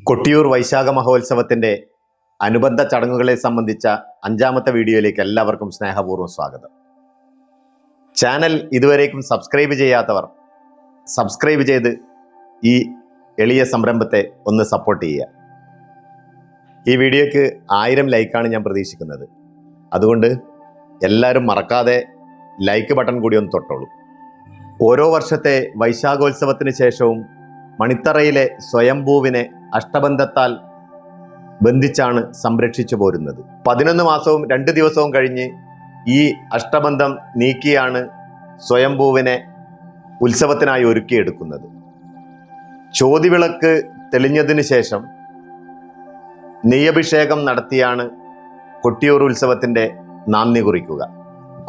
കൊട്ടിയൂർ വൈശാഖ മഹോത്സവത്തിൻ്റെ അനുബന്ധ ചടങ്ങുകളെ സംബന്ധിച്ച 5ാമത്തെ വീഡിയോയിലേക്ക് എല്ലാവർക്കും സ്നേഹപൂർവ്വം സ്വാഗതം. ചാനൽ ഇതുവരേക്കും സബ്സ്ക്രൈബ് ചെയ്യാത്തവർ സബ്സ്ക്രൈബ് ചെയ്ത് ഈ എളിയ സംരംഭത്തെ ഒന്ന് സപ്പോർട്ട് ചെയ്യുക. ഈ വീഡിയോയ്ക്ക് 1000 ലൈക്കാണ് ഞാൻ പ്രതീക്ഷിക്കുന്നത്. അതുകൊണ്ട് എല്ലാവരും മറക്കാതെ ലൈക്ക് ബട്ടൺ കൂടി ഒന്ന് തൊട്ടോളൂ. ഓരോ വർഷത്തെ വൈശാഖോത്സവത്തിന് ശേഷവും മണിത്തറയിലെ സ്വയംഭൂവിനെ അഷ്ടബന്ധത്താൽ ബന്ധിച്ചാണ് സംരക്ഷിച്ചു പോരുന്നത്. 11 മാസവും 2 ദിവസവും കഴിഞ്ഞ് ഈ അഷ്ടബന്ധം നീക്കിയാണ് സ്വയംഭൂവിനെ ഉത്സവത്തിനായി ഒരുക്കിയെടുക്കുന്നത്. ചോതിവിളക്ക് തെളിഞ്ഞതിന് ശേഷം നെയ്യഭിഷേകം നടത്തിയാണ് കൊട്ടിയൂർ ഉത്സവത്തിൻ്റെ നാന്ദി കുറിക്കുക.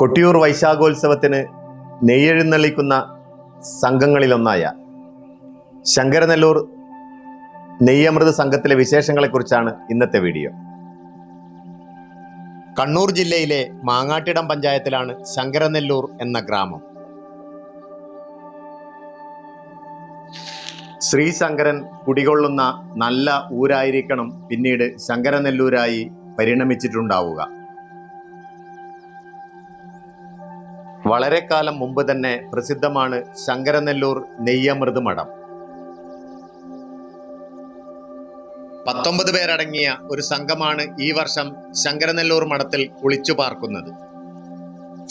കൊട്ടിയൂർ വൈശാഖോത്സവത്തിന് നെയ്യെഴുന്നള്ളിക്കുന്ന സംഘങ്ങളിലൊന്നായ ശങ്കരനെല്ലൂർ നെയ്യമൃത് സംഘത്തിലെ വിശേഷങ്ങളെക്കുറിച്ചാണ് ഇന്നത്തെ വീഡിയോ. കണ്ണൂർ ജില്ലയിലെ മാങ്ങാട്ടിടം പഞ്ചായത്തിലാണ് ശങ്കരനെല്ലൂർ എന്ന ഗ്രാമം. ശ്രീ ശങ്കരൻ കുടികൊള്ളുന്ന നല്ല ഊരായിരിക്കണം പിന്നീട് ശങ്കരനെല്ലൂരായി പരിണമിച്ചിട്ടുണ്ടാവുക. വളരെ കാലം മുമ്പ് തന്നെ പ്രസിദ്ധമാണ് ശങ്കരനെല്ലൂർ നെയ്യമൃത് മഠം. 19 പേരടങ്ങിയ ഒരു സംഘമാണ് ഈ വർഷം ശങ്കരനെല്ലൂർ മഠത്തിൽ കുളിച്ചു പാർക്കുന്നത്.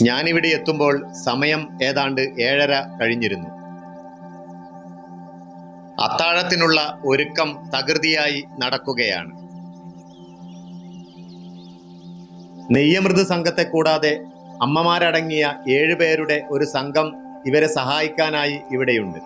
ഞാനിവിടെ എത്തുമ്പോൾ സമയം ഏതാണ്ട് 7:30 കഴിഞ്ഞിരുന്നു. അത്താഴത്തിനുള്ള ഒരുക്കം തകൃതിയായി നടക്കുകയാണ്. നെയ്യമൃത് സംഘത്തെ കൂടാതെ അമ്മമാരടങ്ങിയ 7 പേരുടെ ഒരു സംഘം ഇവരെ സഹായിക്കാനായി ഇവിടെയുണ്ട്.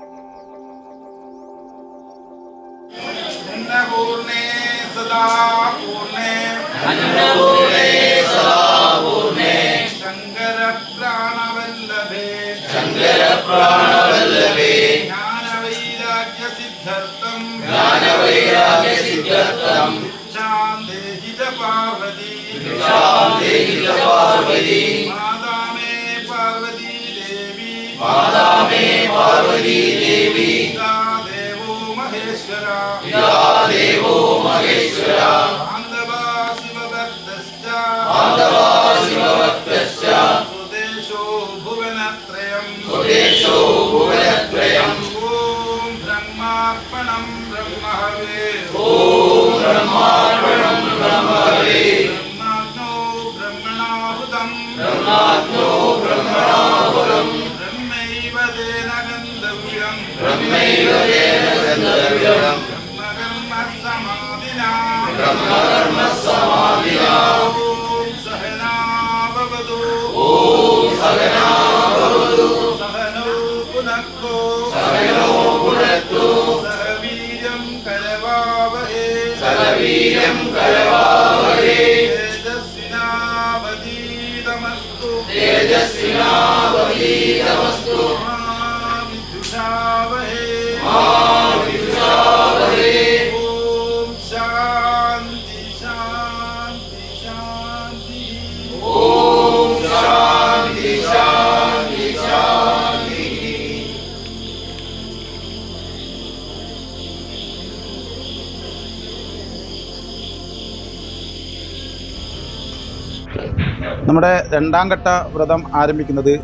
നമ്മുടെ 2ാം ഘട്ട വ്രതം ആരംഭിക്കുന്നത്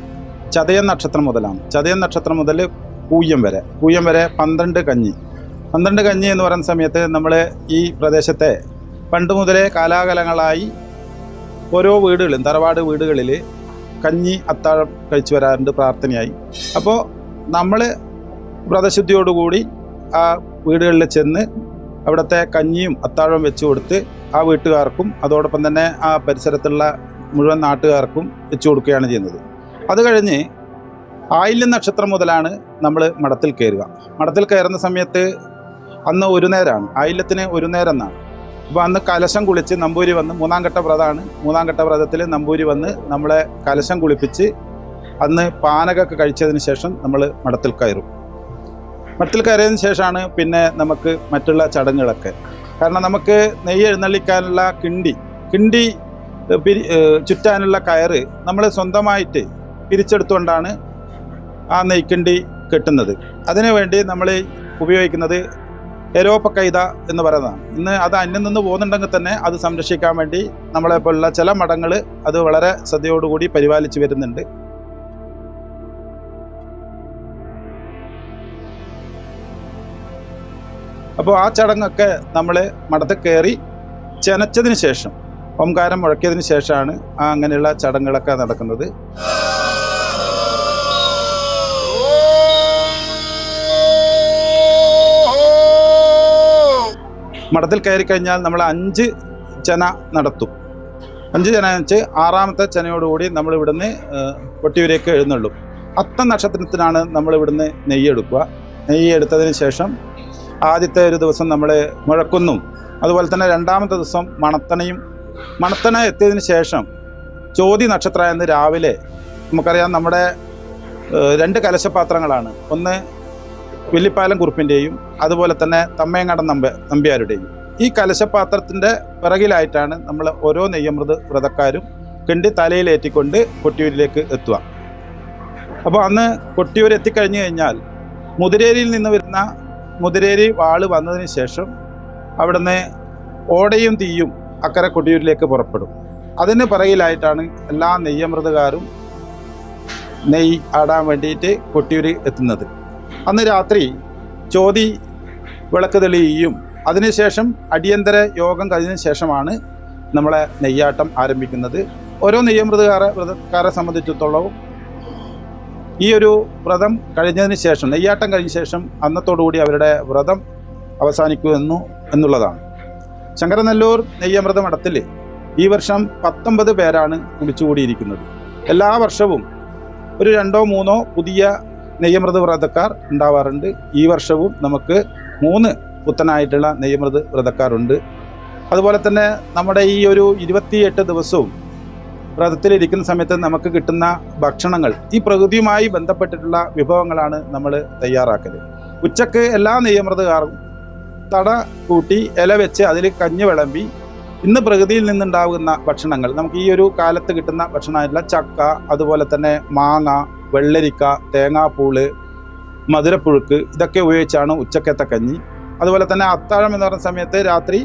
ചതയം നക്ഷത്രം മുതലാണ്. ചതയം നക്ഷത്രം മുതൽ പൂയം വരെ 12 കഞ്ഞി. 12 കഞ്ഞി എന്ന് പറയുന്ന സമയത്ത് നമ്മൾ ഈ പ്രദേശത്തെ പണ്ട് മുതലേ കാലാകാലങ്ങളായി ഓരോ വീടുകളിലും തറവാട് വീടുകളിൽ കഞ്ഞി അത്താഴം കഴിച്ചു വരാറുണ്ട് പ്രാർത്ഥനയായി. അപ്പോൾ നമ്മൾ വ്രതശുദ്ധിയോടുകൂടി ആ വീടുകളിൽ ചെന്ന് അവിടുത്തെ കഞ്ഞിയും അത്താഴവും വെച്ച് കൊടുത്ത് ആ വീട്ടുകാർക്കും അതോടൊപ്പം തന്നെ ആ പരിസരത്തുള്ള മുഴുവൻ നാട്ടുകാർക്കും വെച്ചു കൊടുക്കുകയാണ് ചെയ്യുന്നത്. അത് കഴിഞ്ഞ് ആയില്യം നക്ഷത്രം മുതലാണ് നമ്മൾ മഠത്തിൽ കയറുക. മഠത്തിൽ കയറുന്ന സമയത്ത് അന്ന് ഒരു നേരമാണ്, ആയില്യത്തിന് ഒരു നേരം എന്നാണ്. അപ്പോൾ അന്ന് കലശം കുളിച്ച് നമ്പൂരി വന്ന് 3ാം ഘട്ട വ്രതമാണ്. 3ാം ഘട്ട വ്രതത്തിൽ നമ്പൂരി വന്ന് നമ്മളെ കലശം കുളിപ്പിച്ച് അന്ന് പാനകമൊക്കെ കഴിച്ചതിന് ശേഷം നമ്മൾ മഠത്തിൽ കയറും. മഠത്തിൽ കയറിയതിന് ശേഷമാണ് പിന്നെ നമുക്ക് മറ്റുള്ള ചടങ്ങുകളൊക്കെ. കാരണം നമുക്ക് നെയ്യ് എഴുന്നള്ളിക്കാനുള്ള കിണ്ടി ചുറ്റാനുള്ള കയറ് നമ്മൾ സ്വന്തമായിട്ട് പിരിച്ചെടുത്തുകൊണ്ടാണ് ആ നെയ്ക്കിണ്ടി കെട്ടുന്നത്. അതിനുവേണ്ടി നമ്മൾ ഉപയോഗിക്കുന്നത് എരോപ്പക്കൈത എന്ന് പറയുന്നതാണ്. ഇന്ന് അത് അന്യം നിന്ന് പോകുന്നുണ്ടെങ്കിൽ തന്നെ അത് സംരക്ഷിക്കാൻ വേണ്ടി നമ്മളെ പോലുള്ള ചില മഠങ്ങൾ അത് വളരെ ശ്രദ്ധയോടുകൂടി പരിപാലിച്ചു വരുന്നുണ്ട്. അപ്പോൾ ആ ചടങ്ങൊക്കെ നമ്മൾ മഠത്തിൽ കയറി ചെനച്ചതിന് ശേഷം, ഓംകാരം മുഴക്കിയതിന് ശേഷമാണ് അങ്ങനെയുള്ള ചടങ്ങുകളൊക്കെ നടക്കുന്നത്. മഠത്തിൽ കയറി കഴിഞ്ഞാൽ നമ്മൾ 5 ചെന നടത്തും. 5 ചെന വെച്ച് 6ാമത്തെ ചെനയോടുകൂടി നമ്മൾ ഇവിടുന്ന് കൊട്ടിയൂരേക്ക് എഴുന്നള്ളും. അത്തം നക്ഷത്രത്തിനാണ് നമ്മൾ ഇവിടുന്ന് നെയ്യെടുക്കുക. നെയ്യ് എടുത്തതിന് ശേഷം ആദ്യത്തെ ഒരു ദിവസം നമ്മൾ മുഴക്കുന്നും, അതുപോലെ തന്നെ 2ാമത്തെ ദിവസം മണത്തണ എത്തിയതിന് ശേഷം ചോതി നക്ഷത്രമായെന്ന് രാവിലെ നമുക്കറിയാം നമ്മുടെ 2 കലശപാത്രങ്ങളാണ്. ഒന്ന് വില്ലിപ്പാലം കുറുപ്പിൻ്റെയും അതുപോലെ തന്നെ തമ്മയങ്ങാടൻ നമ്പ്യാരുടെയും. ഈ കലശപാത്രത്തിൻ്റെ പിറകിലായിട്ടാണ് നമ്മൾ ഓരോ നെയ്യമൃത് വ്രതക്കാരും കിണ്ടി തലയിലേറ്റിക്കൊണ്ട് കൊട്ടിയൂരിലേക്ക് എത്തുക. അപ്പോൾ അന്ന് കൊട്ടിയൂർ എത്തിക്കഴിഞ്ഞു കഴിഞ്ഞാൽ മുതിരേരിയിൽ നിന്ന് വരുന്ന മുതിരേരി വാള് വന്നതിന് ശേഷം അവിടുന്ന് ഓടയും തീയും അക്കരെ കൊട്ടിയൂരിലേക്ക് പുറപ്പെടും. അതിന് പിറകിലായിട്ടാണ് എല്ലാ നെയ്യമൃതകാരും നെയ്യ് ആടാൻ വേണ്ടിയിട്ട് കൊട്ടിയൂർ എത്തുന്നത്. അന്ന് രാത്രി ചോതി വിളക്ക് തെളിയുകയും അതിനുശേഷം അടിയന്തര യോഗം കഴിഞ്ഞതിന് ശേഷമാണ് നമ്മളെ നെയ്യാട്ടം ആരംഭിക്കുന്നത്. ഓരോ വ്രതക്കാരെ സംബന്ധിച്ചിടത്തോളം ഈ ഒരു വ്രതം കഴിഞ്ഞതിന് ശേഷം, നെയ്യാട്ടം കഴിഞ്ഞ ശേഷം അന്നത്തോടുകൂടി അവരുടെ വ്രതം അവസാനിക്കുമെന്നു എന്നുള്ളതാണ്. ശങ്കരനെല്ലൂർ നെയ്യമൃത മഠത്തിൽ ഈ വർഷം 19 പേരാണ് കുളിച്ചുകൂടിയിരിക്കുന്നത്. എല്ലാ വർഷവും ഒരു 2-3 പുതിയ നെയ്യമൃത് വ്രതക്കാർ ഉണ്ടാവാറുണ്ട്. ഈ വർഷവും നമുക്ക് 3 പുത്തനായിട്ടുള്ള നെയ്യമൃത് വ്രതക്കാരുണ്ട്. അതുപോലെ തന്നെ നമ്മുടെ ഈ ഒരു 28 ദിവസവും വ്രതത്തിലിരിക്കുന്ന സമയത്ത് നമുക്ക് കിട്ടുന്ന ഭക്ഷണങ്ങൾ ഈ പ്രകൃതിയുമായി ബന്ധപ്പെട്ടിട്ടുള്ള വിഭവങ്ങളാണ് നമ്മൾ തയ്യാറാക്കൽ. ഉച്ചക്ക് എല്ലാ നെയ്യമൃതക്കാരും തട കൂട്ടി ഇല വെച്ച് അതിൽ കഞ്ഞി വിളമ്പി ഇന്ന് പ്രകൃതിയിൽ നിന്നുണ്ടാകുന്ന ഭക്ഷണങ്ങൾ, നമുക്ക് ഈ ഒരു കാലത്ത് കിട്ടുന്ന ഭക്ഷണമായിട്ടുള്ള ചക്ക, അതുപോലെ തന്നെ മാങ്ങ, വെള്ളരിക്ക, തേങ്ങാപ്പൂള്, മധുരപ്പുഴുക്ക്, ഇതൊക്കെ ഉപയോഗിച്ചാണ് ഉച്ചക്കത്തെ കഞ്ഞി. അതുപോലെ തന്നെ അത്താഴം എന്ന് പറയുന്ന സമയത്ത് രാത്രി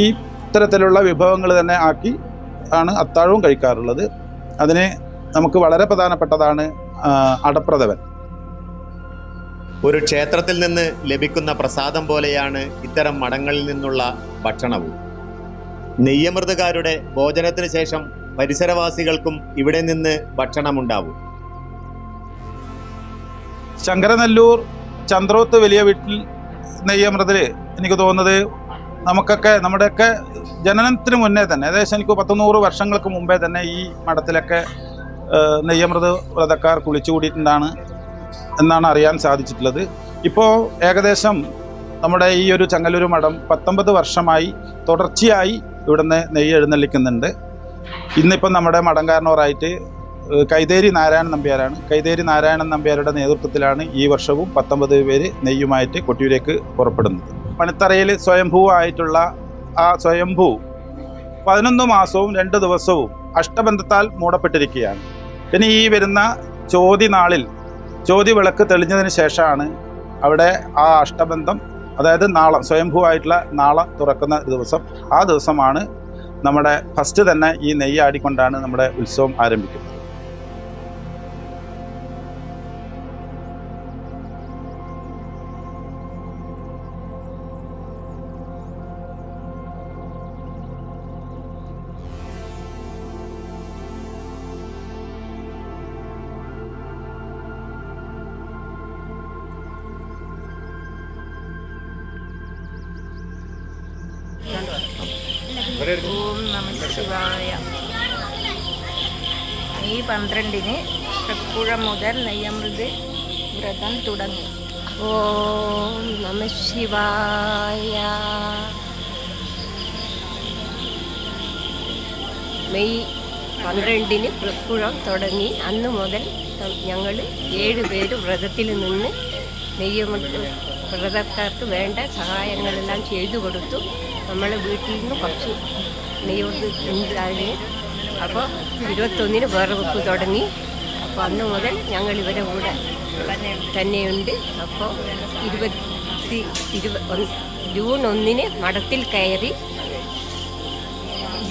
ഈ ഇത്തരത്തിലുള്ള വിഭവങ്ങൾ തന്നെ ആക്കി ആണ് അത്താഴവും കഴിക്കാറുള്ളത്. അതിന് നമുക്ക് വളരെ പ്രധാനപ്പെട്ടതാണ് അടപ്രഥമൻ. ഒരു ക്ഷേത്രത്തിൽ നിന്ന് ലഭിക്കുന്ന പ്രസാദം പോലെയാണ് ഇത്തരം മഠങ്ങളിൽ നിന്നുള്ള ഭക്ഷണവും. നെയ്യമൃതകാരുടെ ഭോജനത്തിന് ശേഷം പരിസരവാസികൾക്കും ഇവിടെ നിന്ന് ഭക്ഷണമുണ്ടാവും. ശങ്കരനെല്ലൂർ ചന്ദ്രോത്ത് വലിയ വീട്ടിൽ നെയ്യമൃതിൽ എനിക്ക് തോന്നുന്നത് നമ്മുടെയൊക്കെ ജനനത്തിന് മുന്നേ തന്നെ, ഏകദേശം എനിക്ക് 100 വർഷങ്ങൾക്ക് മുമ്പേ തന്നെ ഈ മഠത്തിലൊക്കെ നെയ്യമൃത് വ്രതക്കാർ കുളിച്ചുകൂടിയിട്ടുണ്ടാണ് എന്നാണ് അറിയാൻ സാധിച്ചിട്ടുള്ളത്. ഇപ്പോൾ ഏകദേശം നമ്മുടെ ഈ ഒരു ചങ്ങലൂർ മഠം 19 വർഷമായി തുടർച്ചയായി ഇവിടുന്ന് നെയ്യ് എഴുന്നള്ളിക്കുന്നുണ്ട്. ഇന്നിപ്പം നമ്മുടെ മഠംകാരനോറായിട്ട് കൈതേരി നാരായണൻ നമ്പ്യാരാണ്. കൈതേരി നാരായണൻ നമ്പ്യാരുടെ നേതൃത്വത്തിലാണ് ഈ വർഷവും 19 പേര് നെയ്യുമായിട്ട് കൊട്ടിയൂരേക്ക് പുറപ്പെടുന്നത്. പണിത്തറയിൽ സ്വയംഭൂ ആയിട്ടുള്ള ആ സ്വയംഭൂ 11 മാസവും 2 ദിവസവും അഷ്ടബന്ധത്താൽ മൂടപ്പെട്ടിരിക്കുകയാണ്. പിന്നെ ഈ വരുന്ന ചോതി നാളിൽ ചോതി വിളക്ക് തെളിഞ്ഞതിന് ശേഷമാണ് അവിടെ ആ അഷ്ടബന്ധം, അതായത് നാളം, സ്വയംഭൂ ആയിട്ടുള്ള നാളം തുറക്കുന്ന ദിവസം. ആ ദിവസമാണ് നമ്മുടെ ഫസ്റ്റ് തന്നെ ഈ നെയ്യ് ആടിക്കൊണ്ടാണ് നമ്മുടെ ഉത്സവം ആരംഭിക്കുന്നത്. ഓം നമഃ ശിവായ. മെയ് 12-ന് തൃപ്പുഴ മുതൽ നെയ്യമൃത് വ്രതം തുടങ്ങി. ഓം നമഃ ശിവായ. മെയ് 12-ന് തൃപ്പുഴം തുടങ്ങി. അന്ന് മുതൽ ഞങ്ങൾ 7 പേര് വ്രതത്തിൽ നിന്ന് നെയ്യമൃത് വ്രതക്കാർക്ക് വേണ്ട സഹായങ്ങളെല്ലാം ചെയ്തു കൊടുത്തു. നമ്മൾ വീട്ടിൽ നിന്ന് കുറച്ച് നെയ്യ് ഉണ്ടായി. അപ്പോൾ 21-ന് വേറെ വെപ്പ് തുടങ്ങി. അപ്പോൾ അന്ന് മുതൽ ഞങ്ങൾ ഇവരെ കൂടെ തന്നെയുണ്ട്. അപ്പോൾ ജൂൺ 1 മഠത്തിൽ കയറി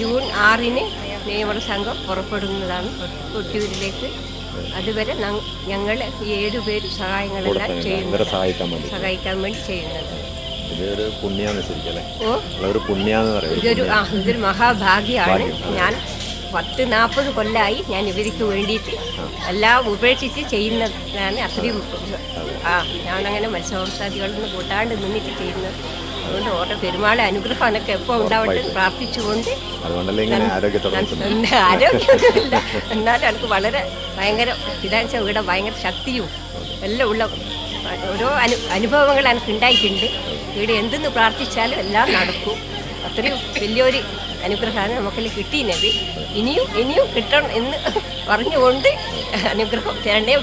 ജൂൺ 6 നിയമന സംഘം പുറപ്പെടുന്നതാണ് കൊട്ടിയൂരിലേക്ക്. അതുവരെ ഞങ്ങൾ 7 പേര് സഹായങ്ങളെല്ലാം ചെയ്യുന്നത്, സഹായിക്കാൻ വേണ്ടി ചെയ്യുന്നത്. ഇതൊരു പുണ്യാന്ന് ശരിക്കല്ലേ? ഒരു ഇതൊരു മഹാഭാഗ്യമാണ്. ഞാൻ 40 കൊല്ലമായി ഞാൻ ഇവർക്ക് വേണ്ടിയിട്ട് എല്ലാം ഉപേക്ഷിച്ച് ചെയ്യുന്നതാണ്. അത്രയും ഞാനങ്ങനെ മത്സ്യമാംസാദികളൊന്നും കൂട്ടാണ്ട് നിന്നിട്ട് ചെയ്യുന്നത്. അതുകൊണ്ട് ഓരോ പെരുമാളെ അനുഗ്രഹം എനിക്ക് എപ്പോൾ ഉണ്ടാവട്ടെ പ്രാർത്ഥിച്ചുകൊണ്ട്. ആരോഗ്യമൊന്നുമില്ല, എന്നാലും എനിക്ക് വളരെ ഭയങ്കര ഇതാണെന്ന് ഇവിടെ ഭയങ്കര ശക്തിയും എല്ലാം ഉള്ള ഓരോ അനുഭവങ്ങൾ എനിക്ക് ഉണ്ടായിട്ടുണ്ട്. ഇവിടെ എന്തെന്ന് പ്രാർത്ഥിച്ചാലും എല്ലാം നടക്കും. അത്രയും വലിയൊരു അനുഗ്രഹമാണ് നമുക്കെല്ലാം കിട്ടിയത്. ഇനിയും കിട്ടണം എന്ന് പറഞ്ഞുകൊണ്ട് അനുഗ്രഹം തരണേ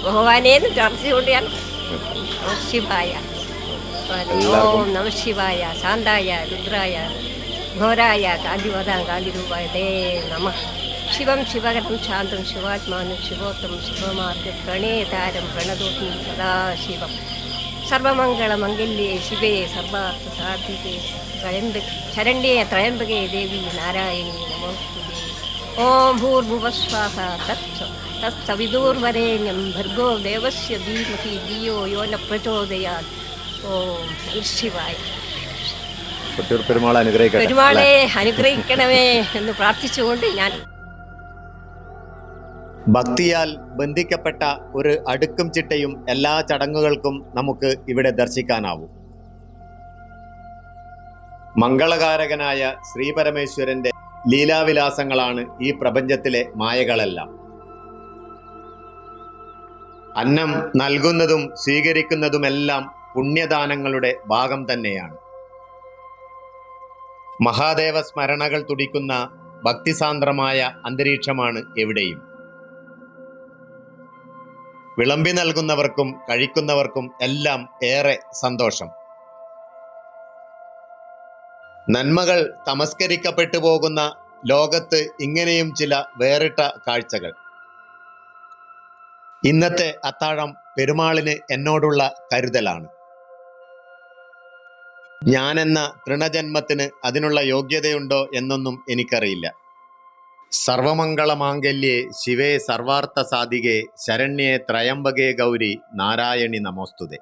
ഭഗവാനേന്ന് പ്രാർത്ഥിച്ചുകൊണ്ട് ഞാൻ ശിവായ ഓം നമ ശിവായ ശാന്തായ രുദ്രായ ഘോരായ കാന്തിവതാം കാന്തിരൂപായ തേ നമ. ശിവം ശിവകരം ശാന്തം ശിവാത്മാനം ശിവോത്തമം ശിവമാർഗ പ്രണേതാരം പ്രണതോത്മം സദാശിവം സർവമംഗളമംഗല്യേ ശിവേ സർവാർത്ഥ സാധികേ ശരണ്യേ ത്രയംബകേ ദേവി നാരായണീ നമോസ്തുതേ. ഓം ഭൂർഭുവസ്വാഹ തത്സവിതുർവരേണ്യം ഭർഗോ ദേവസ്യ ധീമഹി ധിയോ യോ ന പ്രചോദയാത്. ഓം ശിവായ. പെരുമാളെ അനുഗ്രഹിക്കണമേ എന്ന് പ്രാർത്ഥിച്ചുകൊണ്ട് ഞാൻ ഭക്തിയാൽ ബന്ധിക്കപ്പെട്ട ഒരു അടുക്കും ചിട്ടയും എല്ലാ ചടങ്ങുകൾക്കും നമുക്ക് ഇവിടെ ദർശിക്കാനാവും. മംഗളകാരകനായ ശ്രീപരമേശ്വരന്റെ ലീലാവിലാസങ്ങളാണ് ഈ പ്രപഞ്ചത്തിലെ മായകളെല്ലാം. അന്നം നൽകുന്നതും സ്വീകരിക്കുന്നതുമെല്ലാം പുണ്യദാനങ്ങളുടെ ഭാഗം തന്നെയാണ്. മഹാദേവ സ്മരണകൾ തുടിക്കുന്ന ഭക്തിസാന്ദ്രമായ അന്തരീക്ഷമാണ് എവിടെയും. വിളമ്പി നൽകുന്നവർക്കും കഴിക്കുന്നവർക്കും എല്ലാം ഏറെ സന്തോഷം. നന്മകൾ തമസ്കരിക്കപ്പെട്ടു പോകുന്ന ലോകത്ത് ഇങ്ങനെയും ചില വേറിട്ട കാഴ്ചകൾ. ഇന്നത്തെ അത്താഴം പെരുമാളിന് എന്നോടുള്ള കരുതലാണ്. ഞാനെന്ന തൃണജന്മത്തിന് അതിനുള്ള യോഗ്യതയുണ്ടോ എന്നൊന്നും എനിക്കറിയില്ല. സർവമംഗളമാംഗല്യേ ശിവേ സർവാർത്ഥ സാധികേ ശരണ്യേ ത്രയംബകേ ഗൗരി നാരായണി നമോസ്തുതേ.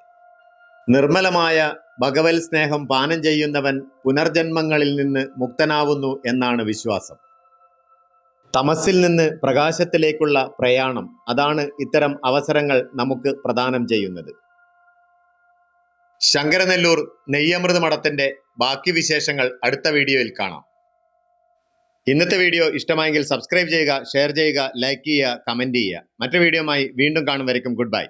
നിർമ്മലമായ ഭഗവത് സ്നേഹം പാനം ചെയ്യുന്നവൻ പുനർജന്മങ്ങളിൽ നിന്ന് മുക്തനാവുന്നു എന്നാണ് വിശ്വാസം. തമസിൽ നിന്ന് പ്രകാശത്തിലേക്കുള്ള പ്രയാണം, അതാണ് ഇത്തരം അവസരങ്ങൾ നമുക്ക് പ്രദാനം ചെയ്യുന്നത്. ശങ്കരനെല്ലൂർ നെയ്യമൃത് മഠത്തിന്റെ ബാക്കി വിശേഷങ്ങൾ അടുത്ത വീഡിയോയിൽ കാണാം. ഇന്നത്തെ വീഡിയോ ഇഷ്ടമായെങ്കിൽ സബ്സ്ക്രൈബ് ചെയ്യുക, ഷെയർ ചെയ്യുക, ലൈക്ക് ചെയ്യുക, കമന്റ് ചെയ്യുക. മറ്റു വീഡിയോയുമായി വീണ്ടും കാണും വരയ്ക്കും ഗുഡ് ബൈ.